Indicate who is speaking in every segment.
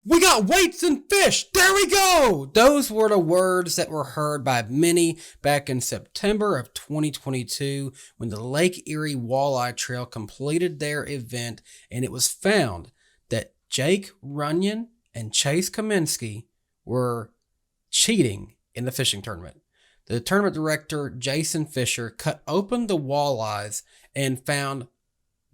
Speaker 1: We got weights and fish. There we go. Those were the words that were heard by many back in September of 2022 when the Lake Erie Walleye Trail completed their event, and it was found that Jake Runyan and Chase Cominsky were cheating in the fishing tournament. The tournament director, Jason Fisher, cut open the walleyes and found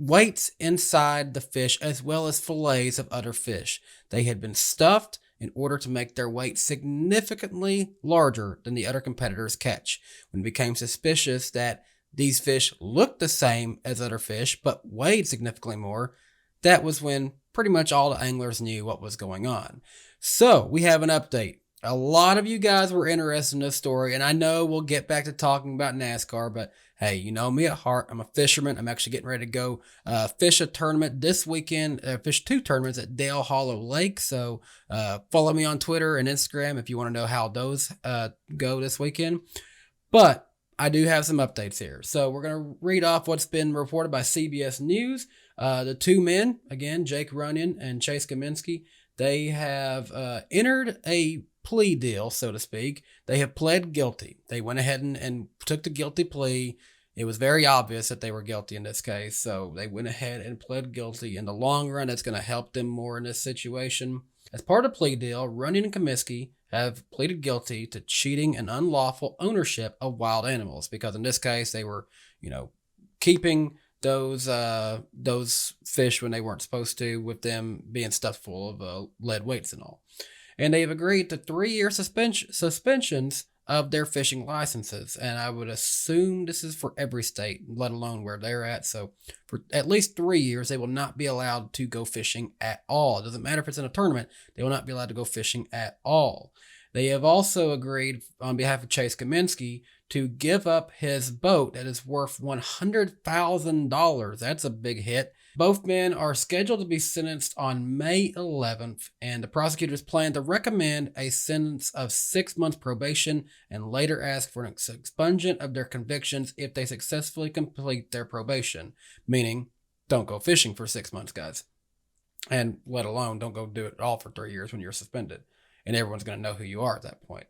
Speaker 1: weights inside the fish as well as fillets of other fish. They had been stuffed in order to make their weight significantly larger than the other competitors' catch. When it became suspicious that these fish looked the same as other fish but weighed significantly more, that was when pretty much all the anglers knew what was going on. So we have an update. A lot of you guys were interested in this story, and I know we'll get back to talking about NASCAR, but hey, you know me at heart. I'm a fisherman. I'm actually getting ready to go fish a tournament this weekend, fish 2 tournaments at Dale Hollow Lake. So follow me on Twitter and Instagram if you want to know how those go this weekend. But I do have some updates here. So we're going to read off what's been reported by CBS News. The 2 men, again, Jake Runyan and Chase Cominsky, they have entered a plea deal, so to speak. They have pled guilty. They went ahead and took the guilty plea. It was very obvious that they were guilty in this case, so they went ahead and pled guilty. In the long run, it's going to help them more in this situation. As part of the plea deal, Runyan and Cominsky have pleaded guilty to cheating and unlawful ownership of wild animals, because in this case, they were, keeping those fish when they weren't supposed to, with them being stuffed full of lead weights and all. And they have agreed to 3-year suspensions of their fishing licenses. And I would assume this is for every state, let alone where they're at. So for at least 3 years, they will not be allowed to go fishing at all. It doesn't matter if it's in a tournament, they will not be allowed to go fishing at all. They have also agreed on behalf of Chase Cominsky to give up his boat that is worth $100,000. That's a big hit. Both men are scheduled to be sentenced on May 11th, and the prosecutors plan to recommend a sentence of 6 months probation and later ask for an expungement of their convictions if they successfully complete their probation. Meaning, don't go fishing for 6 months, guys. And let alone, don't go do it at all for 3 years when you're suspended. And everyone's going to know who you are at that point.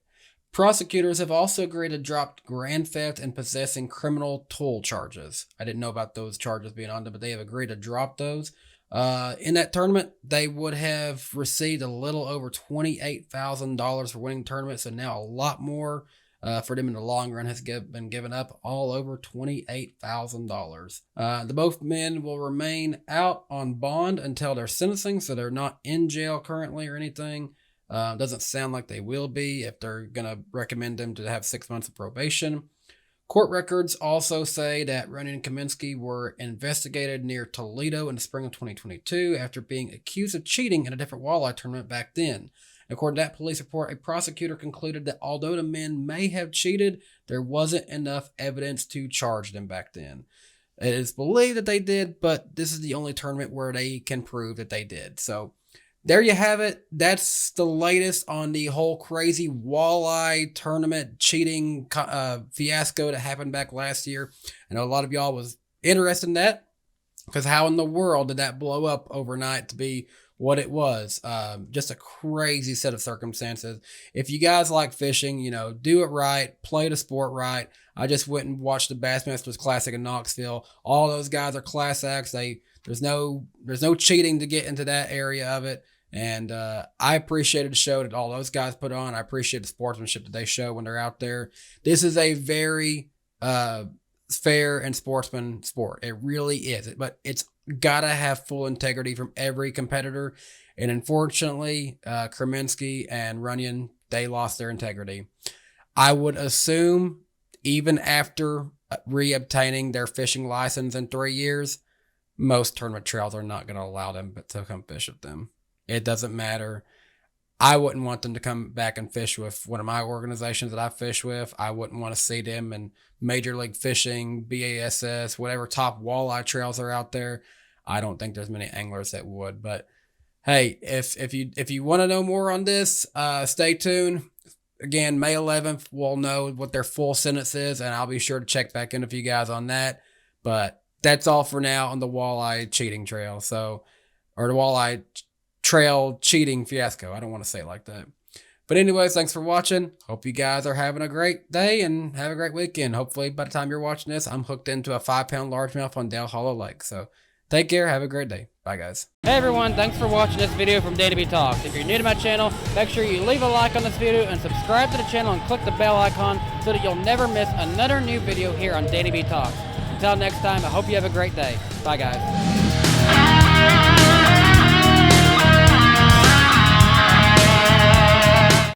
Speaker 1: Prosecutors have also agreed to drop grand theft and possessing criminal tool charges. I didn't know about those charges being on them, but they have agreed to drop those. In that tournament, they would have received a little over $28,000 for winning the tournament, so now a lot more for them in the long run has been given up, all over $28,000. The both men will remain out on bond until their sentencing, so they're not in jail currently or anything. Doesn't sound like they will be if they're going to recommend them to have 6 months of probation. Court records also say that Runyan and Cominsky were investigated near Toledo in the spring of 2022 after being accused of cheating in a different walleye tournament back then. According to that police report, a prosecutor concluded that although the men may have cheated, there wasn't enough evidence to charge them back then. It is believed that they did, but this is the only tournament where they can prove that they did. So there you have it. That's the latest on the whole crazy walleye tournament cheating fiasco that happened back last year. I know a lot of y'all was interested in that, because how in the world did that blow up overnight to be what it was? Just a crazy set of circumstances. If you guys like fishing, do it right, play the sport right. I just went and watched the Bassmasters Classic in Knoxville. All those guys are class acts. There's no cheating to get into that area of it. And I appreciated the show that all those guys put on. I appreciate the sportsmanship that they show when they're out there. This is a very fair and sportsman sport. It really is. But it's got to have full integrity from every competitor. And unfortunately, Cominsky and Runyan, they lost their integrity. I would assume even after reobtaining their fishing license in 3 years, most tournament trails are not going to allow them to come fish with them. It doesn't matter. I wouldn't want them to come back and fish with one of my organizations that I fish with. I wouldn't want to see them in Major League Fishing, BASS, whatever top walleye trails are out there. I don't think there's many anglers that would. But hey, if you want to know more on this, stay tuned. Again, May 11th, we'll know what their full sentence is, and I'll be sure to check back in with you guys on that. But that's all for now on the walleye cheating trail. Or the walleye trail cheating fiasco. I don't want to say it like that. But anyways, thanks for watching. Hope you guys are having a great day and have a great weekend. Hopefully by the time you're watching this, I'm hooked into a 5-pound largemouth on Dale Hollow Lake. So take care. Have a great day. Bye, guys. Hey, everyone. Thanks for watching this video from DannyBTalks. If you're new to my channel, make sure you leave a like on this video and subscribe to the channel and click the bell icon so that you'll never miss another new video here on DannyBTalks. Until next time, I hope you have a great day. Bye, guys.